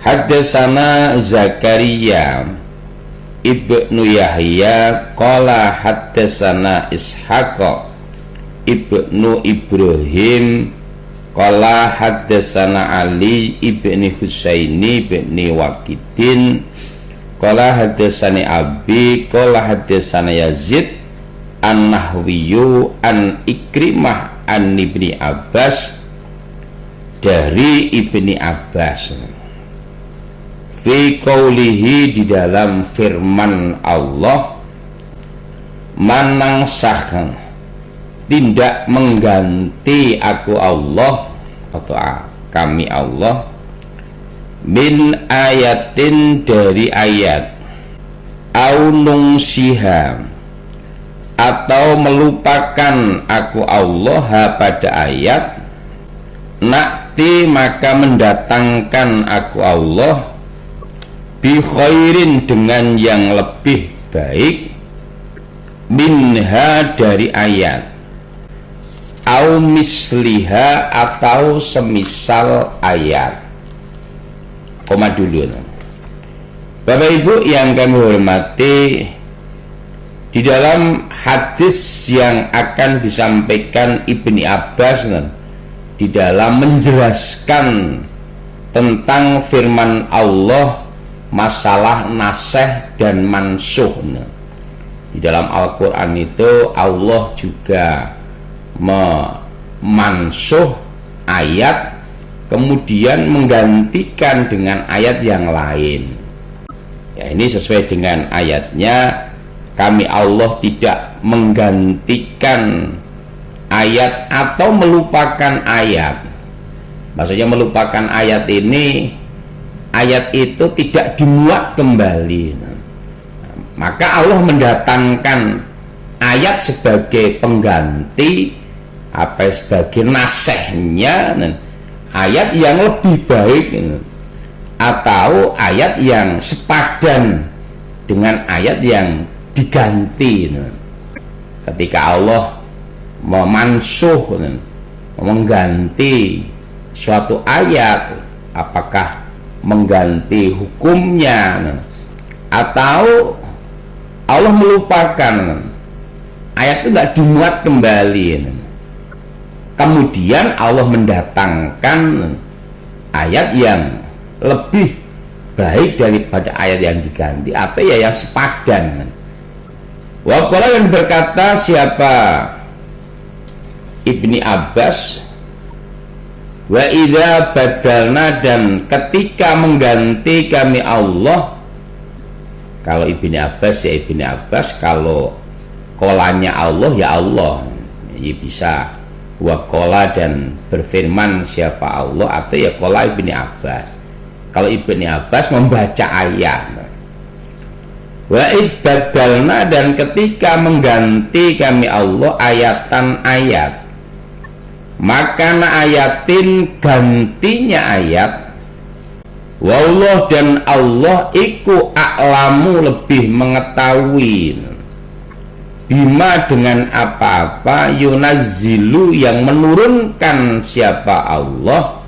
Haddatsana Zakaria ibnu Yahya qala haddatsana Ishaq ibnu Ibrahim qala haddatsana Ali ibni Husaini ibni Waqidin qala haddatsani Abi qala haddatsana Yazid an-Nahwiyu an Ikrimah an Ibni Abbas dari Ibni Abbas fi qaulihi, di dalam firman Allah, manang sahang tidak mengganti aku Allah atau kami Allah min ayatin, dari ayat, au nungsiha, atau melupakan aku Allah pada ayat, nakti maka mendatangkan aku Allah bi khairin, dengan yang lebih baik, minha, dari ayat, au misliha, atau semisal ayat. Koma dulu, Bapak Ibu yang kami hormati, di dalam hadis yang akan disampaikan Ibni Abbas di dalam menjelaskan tentang firman Allah masalah nasih dan mansuh. Di dalam Al-Quran itu Allah juga memansuh ayat, kemudian menggantikan dengan ayat yang lain. Ya, ini sesuai dengan ayatnya, kami Allah tidak menggantikan ayat atau melupakan ayat. Maksudnya melupakan ayat ini, ayat itu tidak dimuat kembali. Maka Allah mendatangkan ayat sebagai pengganti, sebagai nasihnya, ayat yang lebih baik, atau ayat yang sepadan dengan ayat yang diganti. Ketika Allah memansuh, mengganti suatu ayat, apakah mengganti hukumnya atau Allah melupakan, ayat itu tidak dimuat kembali, kemudian Allah mendatangkan ayat yang lebih baik daripada ayat yang diganti, atau ya yang sepadan. Waqala, yang berkata siapa? Ibni Abbas, wa idza badalna, dan ketika mengganti kami Allah. Kalau Ibni Abbas ya Ibni Abbas, kalau kolanya Allah ya Allah. Ya bisa waqala dan berfirman siapa Allah, atau ya kola Ibni Abbas. Kalau Ibni Abbas membaca ayat. Wa badalna, dan ketika mengganti kami Allah ayatan ayat, maka ayatin, gantinya ayat, wallah, dan Allah iku a'lamu, lebih mengetahui, bima, dengan apa-apa, yunazzilu, yang menurunkan siapa Allah,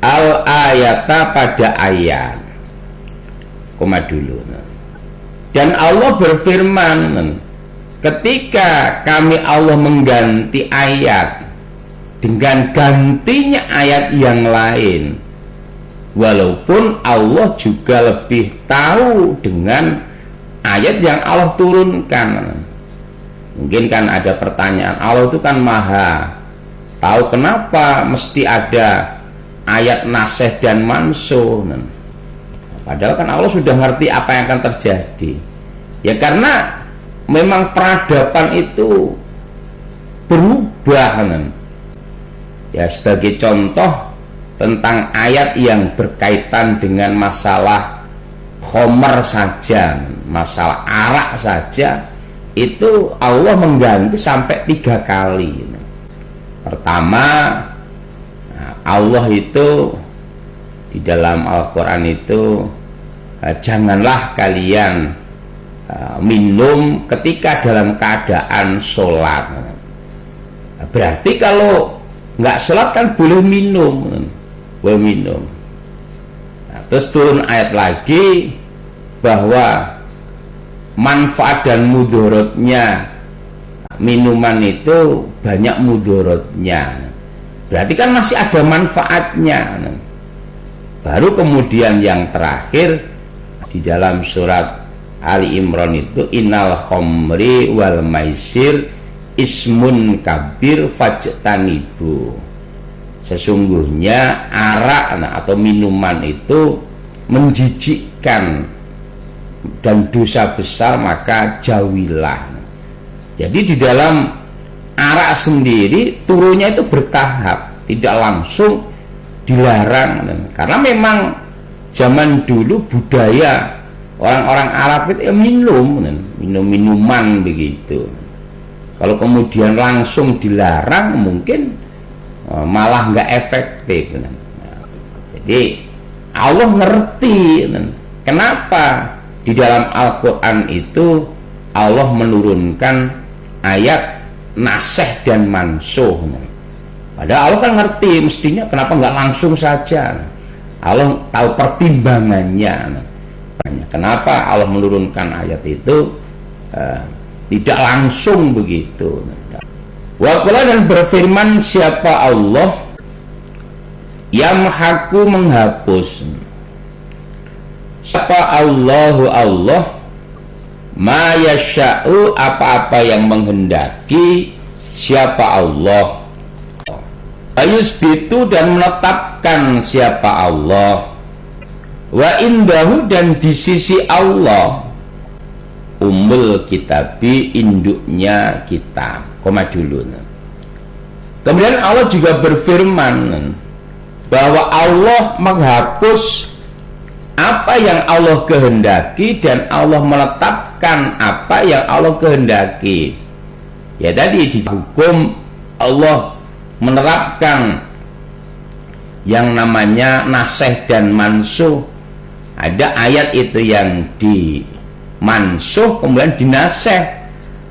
al ayata, pada ayat. Koma dulu. Dan Allah berfirman, ketika kami Allah mengganti ayat dengan gantinya ayat yang lain, walaupun Allah juga lebih tahu dengan ayat yang Allah turunkan. Mungkin kan ada pertanyaan, Allah itu kan maha tahu, kenapa mesti ada ayat nasih dan mansuh? Padahal kan Allah sudah ngerti apa yang akan terjadi. Ya karena memang peradaban itu berubah. Ya sebagai contoh tentang ayat yang berkaitan dengan masalah khomer saja, masalah arak saja, itu Allah mengganti sampai 3 kali. Pertama, Allah itu di dalam Al-Quran itu, janganlah kalian minum ketika dalam keadaan sholat. Berarti kalau nggak sholat kan boleh minum, boleh minum. Terus turun ayat lagi bahwa manfaat dan mudorotnya minuman itu banyak mudorotnya. Berarti kan masih ada manfaatnya. Baru kemudian yang terakhir di dalam surat Ali Imran itu innal khamri wal maisir ismun kabir fajtanibu. Sesungguhnya arak atau minuman itu menjijikkan dan dosa besar, maka jauhilah. Jadi di dalam arak sendiri turunnya itu bertahap, tidak langsung dilarang. Karena memang zaman dulu budaya orang-orang Arab itu ya minum minuman begitu. Kalau kemudian langsung dilarang mungkin malah nggak efektif. Jadi Allah ngerti kenapa di dalam Al-Quran itu Allah menurunkan ayat nasih dan mansuh. Padahal Allah kan ngerti mestinya kenapa nggak langsung saja. Allah tahu pertimbangannya. Kenapa Allah menurunkan ayat itu tidak langsung begitu. Waqala dan berfirman siapa Allah yang Yamhaku menghapus. Siapa Allahu Allah ma yasha'u apa-apa yang menghendaki siapa Allah. Ayusbitu dan menetapkan siapa Allah. Wa indahu dan di sisi Allah ummul kitabi induknya kitab. Koma dulu. Kemudian Allah juga berfirman bahwa Allah menghapus apa yang Allah kehendaki dan Allah menetapkan apa yang Allah kehendaki. Ya tadi di hukum Allah menerapkan yang namanya nasih dan mansuh. Ada ayat itu yang dimansuh kemudian dinasih.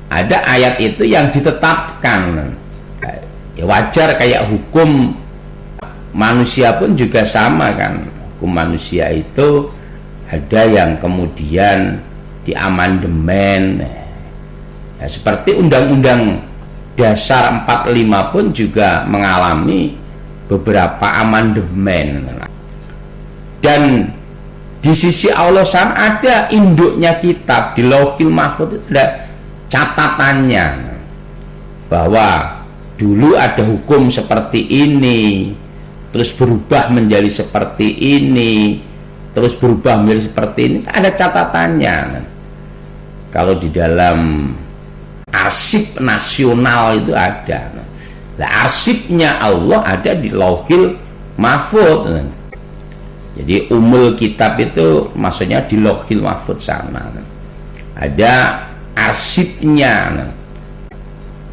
Ada ayat itu yang ditetapkan. Ya wajar kayak hukum manusia pun juga sama kan. Hukum manusia itu ada yang kemudian diamandemen. Ya, seperti Undang-Undang Dasar 45 pun juga mengalami beberapa amandemen. Dan di sisi Allah sana ada induknya kitab di Lauhil Mahfuz itu ada catatannya bahwa dulu ada hukum seperti ini, terus berubah menjadi seperti ini, terus berubah menjadi seperti ini, ada catatannya. Kalau di dalam arsip nasional itu ada. Nah, arsipnya Allah ada di Lauhil Mahfuz. Jadi umul kitab itu maksudnya di Lauhil Mahfuz sana. Ada arsipnya,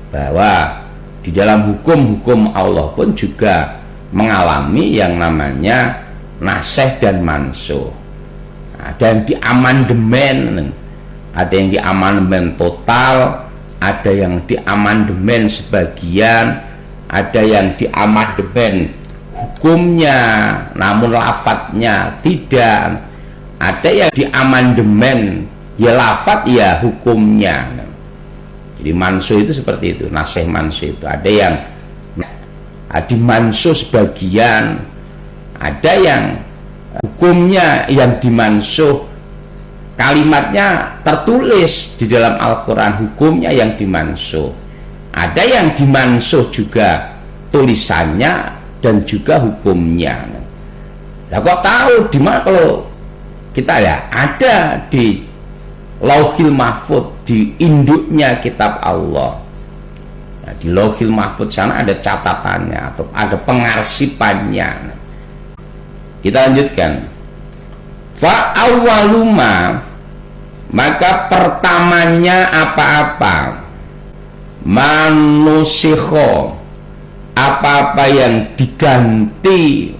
bahwa di dalam hukum-hukum Allah pun juga mengalami yang namanya nasih dan mansuh. Ada yang diamandemen, ada yang diamandemen total, ada yang diamandemen sebagian, ada yang diamandemen hukumnya namun lafadznya tidak, ada yang diamandemen ya lafadz ya hukumnya. Jadi mansuh itu seperti itu, nasih mansuh itu ada yang dimansuh sebagian, ada yang hukumnya yang dimansuh kalimatnya tertulis di dalam Al-Quran, hukumnya yang dimansuh, ada yang dimansuh juga tulisannya dan juga hukumnya. Nah kok tahu di mana? Kalau kita ya ada di Lauhil Mahfuz, di induknya kitab Allah. Nah, di Lauhil Mahfuz sana ada catatannya atau ada pengarsipannya. Kita lanjutkan. Fa awwaluma, maka pertamanya apa-apa, manusikho, apa-apa yang diganti,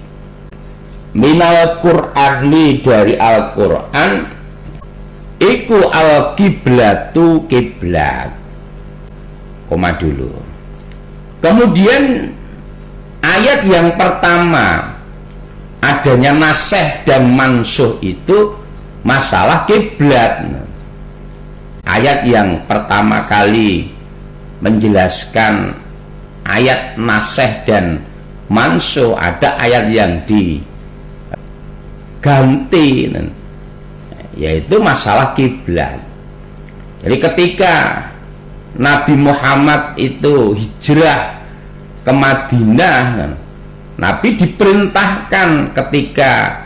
minal Qur'ani dari Al-Quran, iku al-kiblatu kiblat. Koma dulu. Kemudian ayat yang pertama adanya nasih dan mansuh itu masalah kiblat. Ayat yang pertama kali menjelaskan ayat nasih dan mansuh, ada ayat yang diganti, yaitu masalah kiblat. Jadi ketika Nabi Muhammad itu hijrah ke Madinah, Nabi diperintahkan ketika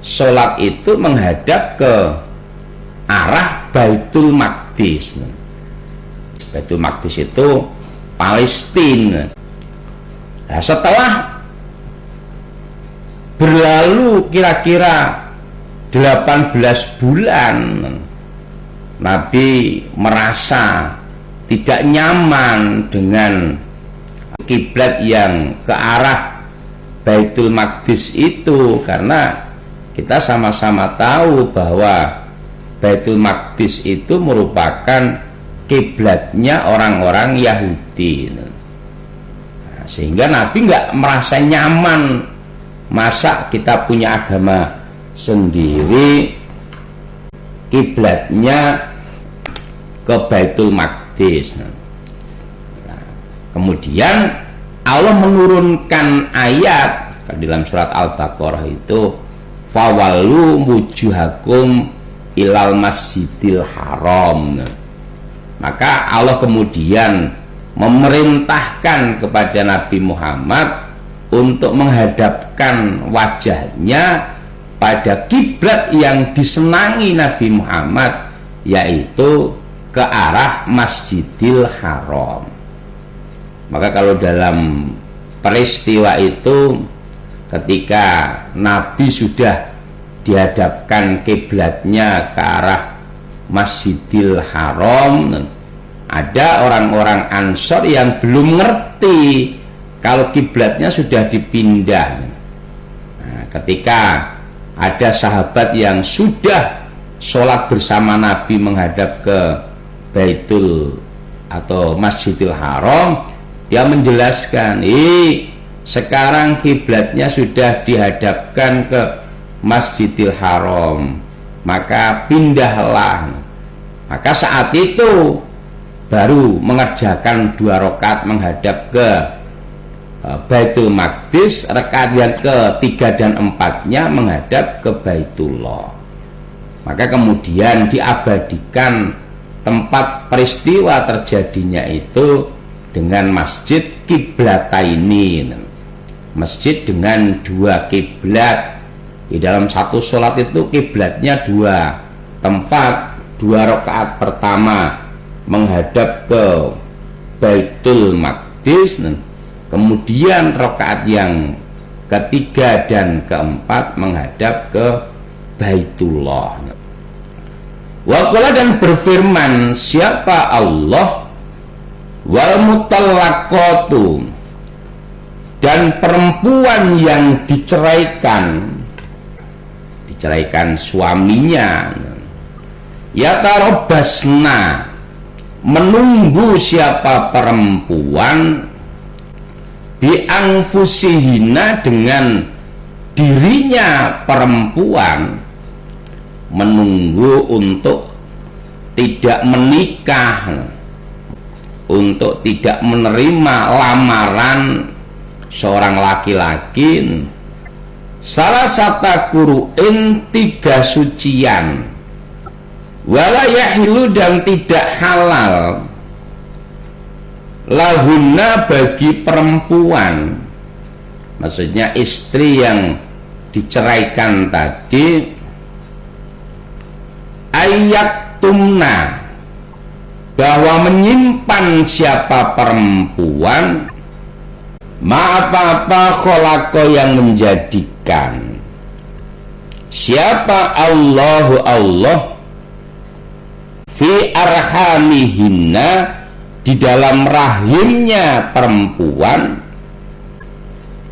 sholat itu menghadap ke arah Baitul Maqdis. Baitul Maqdis itu Palestina. Nah, setelah berlalu kira-kira 18 bulan, Nabi merasa tidak nyaman dengan kiblat yang ke arah Baitul Maqdis itu, karena kita sama-sama tahu bahwa Baitul Maqdis itu merupakan kiblatnya orang-orang Yahudi. Nah, sehingga Nabi nggak merasa nyaman, masa kita punya agama sendiri kiblatnya ke Baitul Maqdis. Nah, kemudian Allah menurunkan ayat di dalam surat Al-Baqarah itu, fawallu wujuhakum ilal masjidil haram. Maka Allah kemudian memerintahkan kepada Nabi Muhammad untuk menghadapkan wajahnya pada kiblat yang disenangi Nabi Muhammad, yaitu ke arah Masjidil Haram. Maka kalau dalam peristiwa itu, ketika Nabi sudah dihadapkan kiblatnya ke arah Masjidil Haram, ada orang-orang Ansor yang belum ngerti kalau kiblatnya sudah dipindah. Nah, ketika ada sahabat yang sudah sholat bersama Nabi menghadap ke Baitul atau Masjidil Haram, dia menjelaskan, sekarang kiblatnya sudah dihadapkan ke Masjidil Haram, maka pindahlah. Maka saat itu baru mengerjakan 2 rakaat menghadap ke Baitul Maqdis, rakaat yang ke-3 dan 4-nya menghadap ke Baitullah. Maka kemudian diabadikan tempat peristiwa terjadinya itu dengan masjid kiblataini, masjid dengan 2 kiblat. Di dalam satu sholat itu kiblatnya 2 tempat. 2 rakaat pertama menghadap ke Baitul Maqdis, kemudian rakaat yang ke-3 dan ke-4 menghadap ke Baitullah. Waqala, dan berfirman siapa Allah, wal mutallaqatu, dan perempuan yang diceraikan suaminya, yatarabbasna, menunggu siapa perempuan, biangfusihina, dengan dirinya perempuan, menunggu untuk tidak menikah, untuk tidak menerima lamaran seorang laki-laki, salah satu kuru'in 3 sucian, wala yahilu, dan tidak halal, lahunna, bagi perempuan, maksudnya istri yang diceraikan tadi, ayat tumna, bahwa menyimpan siapa perempuan, apa-apa kholako, yang menjadikan siapa Allah fi arhamihinna, di dalam rahimnya perempuan,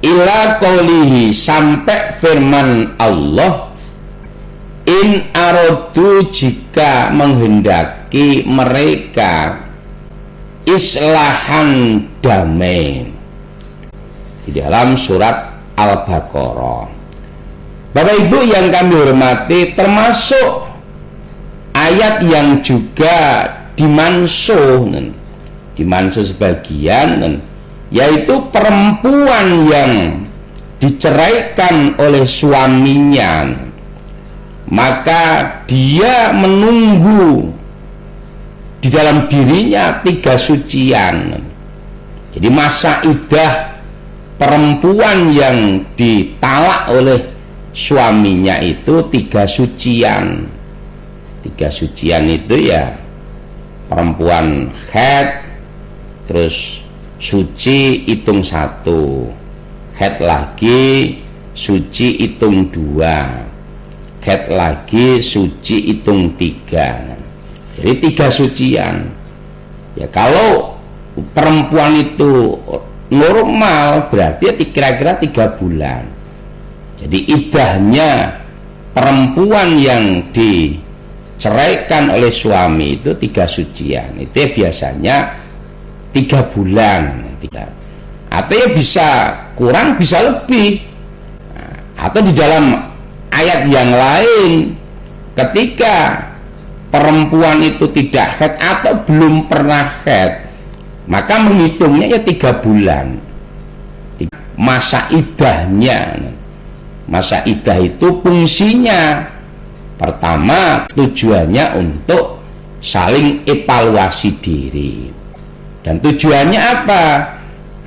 ila qoulihi, sampai firman Allah, in arodu, jika menghendaki mereka islahan, damai, di dalam surat Al-Baqarah. Bapak Ibu yang kami hormati, termasuk ayat yang juga dimansuh sebagian, yaitu perempuan yang diceraikan oleh suaminya, maka dia menunggu di dalam dirinya 3 sucian. Jadi masa iddah perempuan yang ditalak oleh suaminya itu 3 sucian. 3 sucian itu ya perempuan haid, terus suci hitung 1, haid lagi suci hitung 2, haid lagi suci hitung 3. Jadi 3 sucian. Ya kalau perempuan itu normal berarti kira-kira 3 bulan. Jadi iddahnya perempuan yang diceraikan oleh suami itu 3 sucian. Itu ya biasanya 3 bulan. Atau ya bisa kurang, bisa lebih. Atau di dalam ayat yang lain, ketika perempuan itu tidak haid atau belum pernah haid, maka menghitungnya ya 3 bulan. Masa iddahnya, masa iddah itu fungsinya pertama tujuannya untuk saling evaluasi diri. Dan tujuannya apa?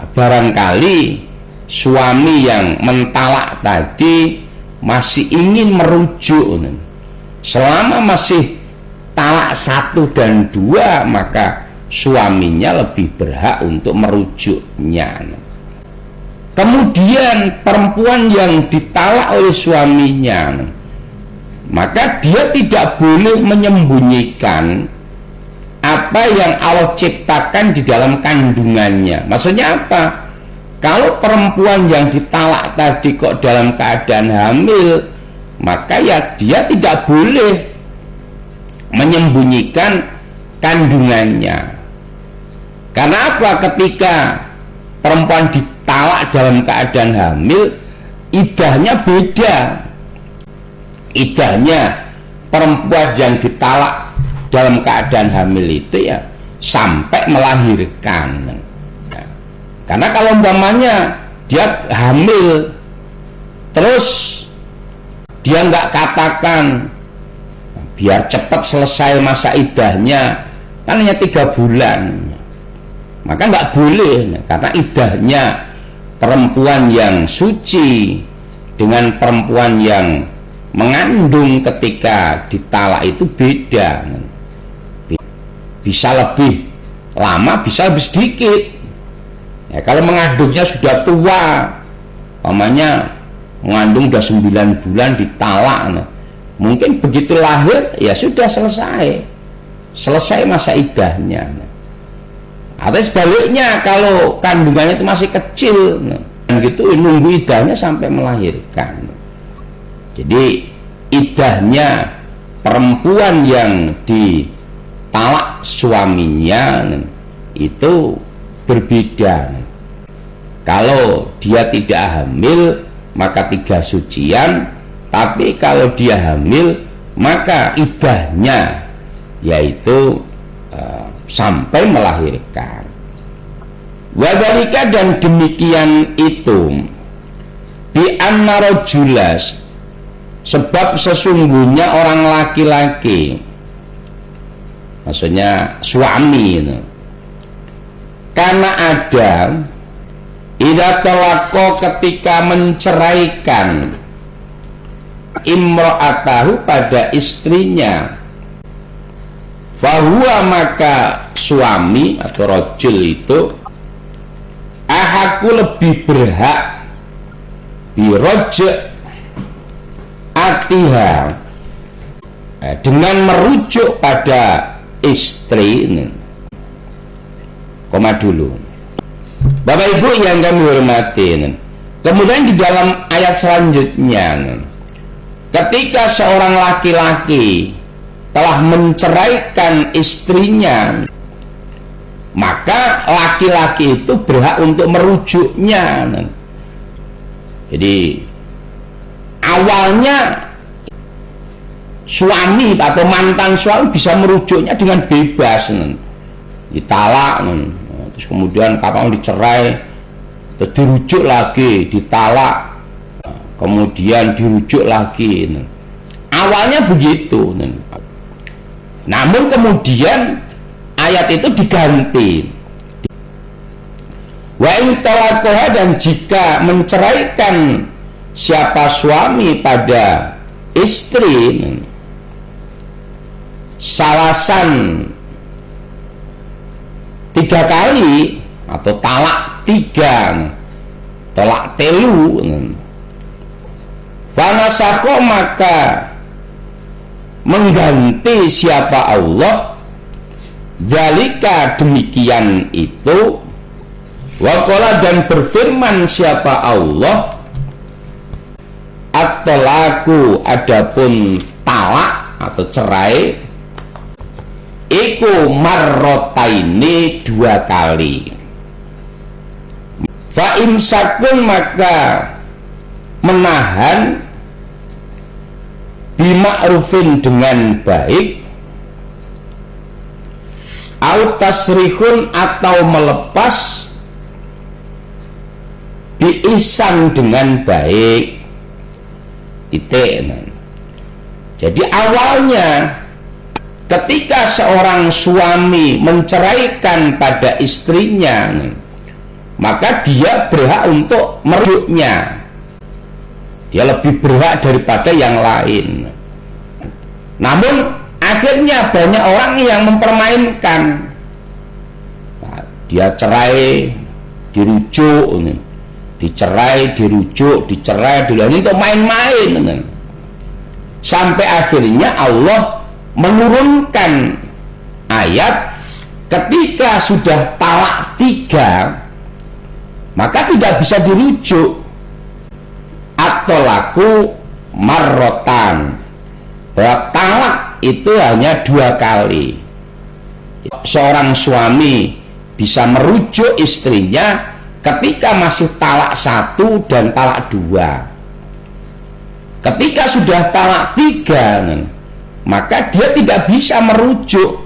Barangkali suami yang mentalak tadi masih ingin merujuk. Selama masih talak 1 dan 2, maka suaminya lebih berhak untuk merujuknya. Kemudian perempuan yang ditalak oleh suaminya, maka dia tidak boleh menyembunyikan apa yang Allah ciptakan di dalam kandungannya. Maksudnya apa? Kalau perempuan yang ditalak tadi kok dalam keadaan hamil, maka ya dia tidak boleh menyembunyikan kandungannya. Karena apa? Ketika perempuan ditalak dalam keadaan hamil, iddahnya beda. Iddahnya perempuan yang ditalak dalam keadaan hamil itu ya sampai melahirkan. Nah, karena kalau umpamanya dia hamil terus dia nggak katakan biar cepat selesai masa iddahnya, kan hanya 3 bulan, maka nggak boleh. Karena iddahnya perempuan yang suci dengan perempuan yang mengandung ketika ditalak itu beda. Bisa lebih lama, bisa lebih sedikit. Ya, kalau mengandungnya sudah tua, umpamanya mengandung sudah 9 bulan ditalak, mungkin begitu lahir ya sudah selesai masa iddahnya. Atau sebaliknya, kalau kandungannya itu masih kecil, gitu nunggu iddahnya sampai melahirkan. Jadi iddahnya perempuan yang ditalak suaminya itu berbeda. Kalau dia tidak hamil maka 3 sucian, tapi kalau dia hamil maka iddahnya yaitu sampai melahirkan. Wadhalika, dan demikian itu, bi anna rajulas, sebab sesungguhnya orang laki-laki, maksudnya suami itu, karena ada idza talaqo, ketika menceraikan imra'atahu, pada istrinya, fahuwa, maka suami atau rajul itu ahaku, lebih berhak biroj' atiha, dengan merujuk pada istri ini. Koma dulu, Bapak Ibu yang kami hormati. Kemudian di dalam ayat selanjutnya, ketika seorang laki-laki telah menceraikan istrinya, maka laki-laki itu berhak untuk merujuknya. Jadi awalnya suami atau mantan suami bisa merujuknya dengan bebas, ditalak, terus kemudian kapan dicerai, terus dirujuk lagi, ditalak, kemudian dirujuk lagi. Awalnya begitu. Namun kemudian ayat itu diganti. Wa in talaqaha, dan jika menceraikan siapa suami pada istri salasan 3 kali atau talak 3, talak telu, fanasakho, maka mengganti siapa Allah zalika, demikian itu, waqala, dan berfirman siapa Allah, at-talaqu, adapun talak atau cerai, iku marrotaini, 2 kali. Fa imsakun, maka menahan, bima'rufin, dengan baik, au tasrihun, atau melepas, biihsan, dengan baik. Jadi awalnya ketika seorang suami menceraikan pada istrinya, maka dia berhak untuk merujuknya, dia lebih berhak daripada yang lain. Namun akhirnya banyak orang yang mempermainkan, dia cerai, dirujuk, dicerai, dirujuk, dicerai, ini untuk main-main. Sampai akhirnya Allah menurunkan ayat, ketika sudah talak 3 maka tidak bisa dirujuk, atau laku marrotan, bahwa talak itu hanya 2 kali. Seorang suami bisa merujuk istrinya ketika masih talak 1 dan talak 2. Ketika sudah talak 3, maka dia tidak bisa merujuk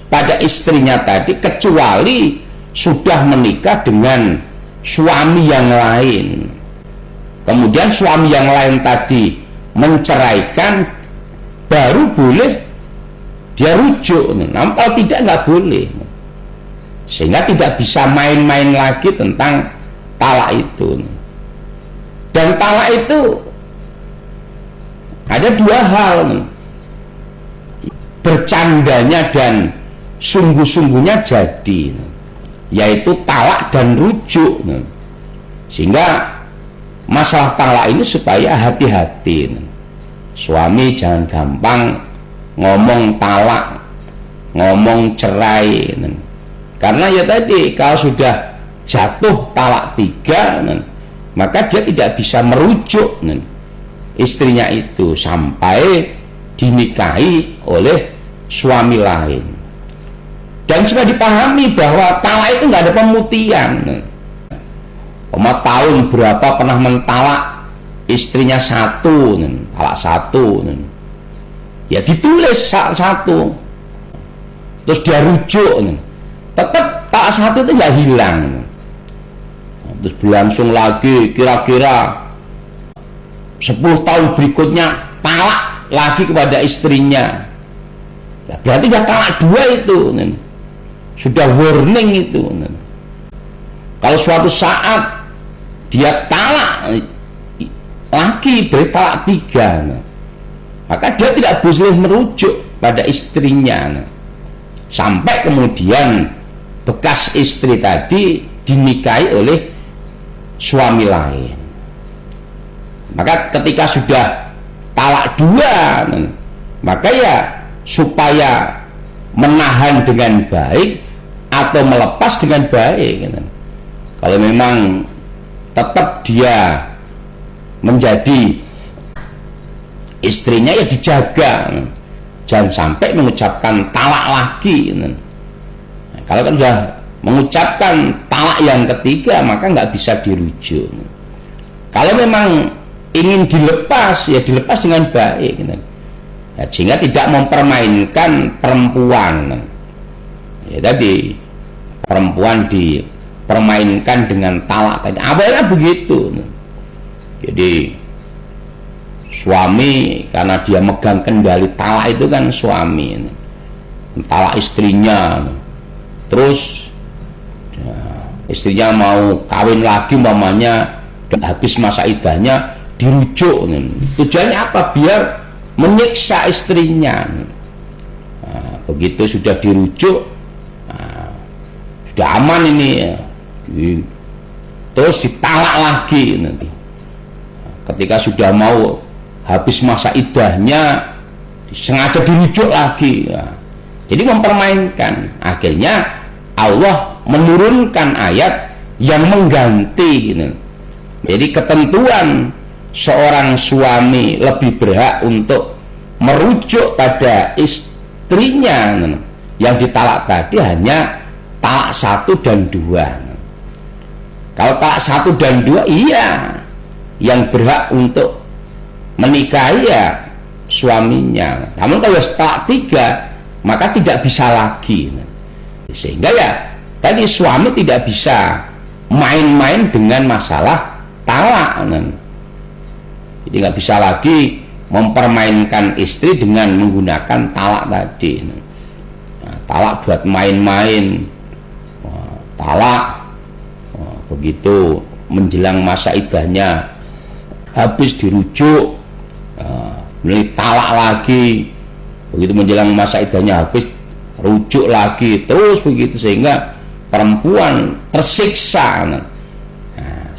pada istrinya tadi, kecuali sudah menikah dengan suami yang lain. Kemudian suami yang lain tadi menceraikan, baru boleh dia rujuk. Namun kalau tidak, nggak boleh. Sehingga tidak bisa main-main lagi tentang talak itu. Dan talak itu ada 2 hal, bercandanya dan sungguh-sungguhnya jadi, yaitu talak dan rujuk. Sehingga masalah talak ini supaya hati-hati. Suami jangan gampang ngomong talak, ngomong cerai, karena ya tadi, kalau sudah jatuh talak 3, maka dia tidak bisa merujuk istrinya itu sampai dinikahi oleh suami lain. Dan sudah dipahami bahwa talak itu nggak ada pemutihan. Tahun berapa pernah mentalak istrinya 1, talak 1, ya ditulis 1, terus dia rujuk, tetap talak 1 itu nggak hilang. Terus berlangsung lagi, kira-kira 10 tahun berikutnya talak lagi kepada istrinya, ya berarti sudah talak 2 itu, sudah warning itu. Kalau suatu saat dia talak lagi, berarti talak 3, maka dia tidak boleh merujuk pada istrinya, sampai kemudian bekas istri tadi dinikahi oleh suami lain. Maka ketika sudah talak 2, maka ya supaya menahan dengan baik atau melepas dengan baik. Kalau memang tetap dia menjadi istrinya, ya dijaga, jangan sampai mengucapkan talak lagi. Kalau kan sudah mengucapkan talak yang ketiga, maka nggak bisa dirujuk. Kalau memang ingin dilepas, ya dilepas dengan baik gitu. Ya, sehingga tidak mempermainkan perempuan. Ya tadi perempuan dipermainkan dengan talak tadi. Awalnya begitu. Jadi suami karena dia megang kendali talak itu kan suami, talak istrinya. Terus ya, istrinya mau kawin lagi, mamanya habis masa idahnya dirujuk. Tujuannya apa? Biar menyiksa istrinya. Nah, begitu sudah dirujuk, nah, sudah aman ini ya. Terus ditalak lagi nanti. Ketika sudah mau habis masa idahnya, sengaja dirujuk lagi ya. Jadi mempermainkan. Akhirnya Allah menurunkan ayat yang mengganti gitu. Jadi ketentuan seorang suami lebih berhak untuk merujuk pada istrinya yang ditalak tadi hanya talak 1 dan 2. Kalau talak 1 dan 2, iya, yang berhak untuk menikahi ya suaminya. Namun kalau talak 3, maka tidak bisa lagi. Sehingga ya tadi suami tidak bisa main-main dengan masalah talak. Jadi nggak bisa lagi mempermainkan istri dengan menggunakan talak tadi. Nah, talak buat main-main, talak begitu menjelang masa idahnya habis dirujuk, talak lagi, begitu menjelang masa idahnya habis rujuk lagi, terus begitu sehingga perempuan tersiksa. Nah,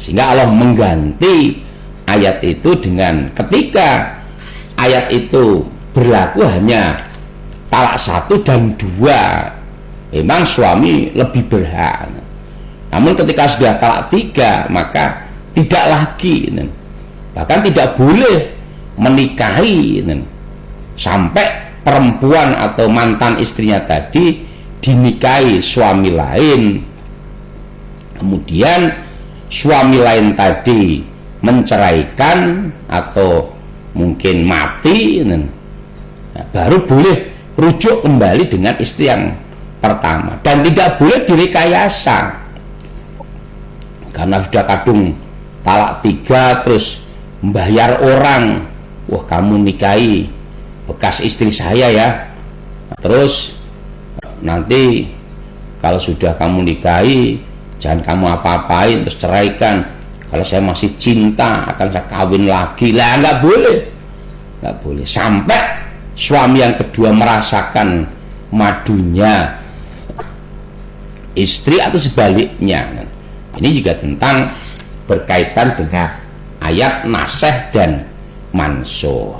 sehingga Allah mengganti ayat itu dengan ketika ayat itu berlaku hanya talak 1 dan 2, memang suami lebih berhak. Namun ketika sudah talak 3, maka tidak lagi, bahkan tidak boleh menikahi sampai perempuan atau mantan istrinya tadi dinikahi suami lain, kemudian suami lain tadi menceraikan atau mungkin mati, nah, baru boleh rujuk kembali dengan istri yang pertama, dan tidak boleh direkayasa. Karena sudah kadung talak 3 terus membayar orang, wah kamu nikahi bekas istri saya ya, terus nanti kalau sudah kamu nikahi jangan kamu apa-apain, terus ceraikan. Kalau saya masih cinta akan saya kawin lagi. Lah nggak boleh, nggak boleh sampai suami yang kedua merasakan madunya istri atau sebaliknya. Ini juga tentang berkaitan dengan ayat nasakh dan mansukh.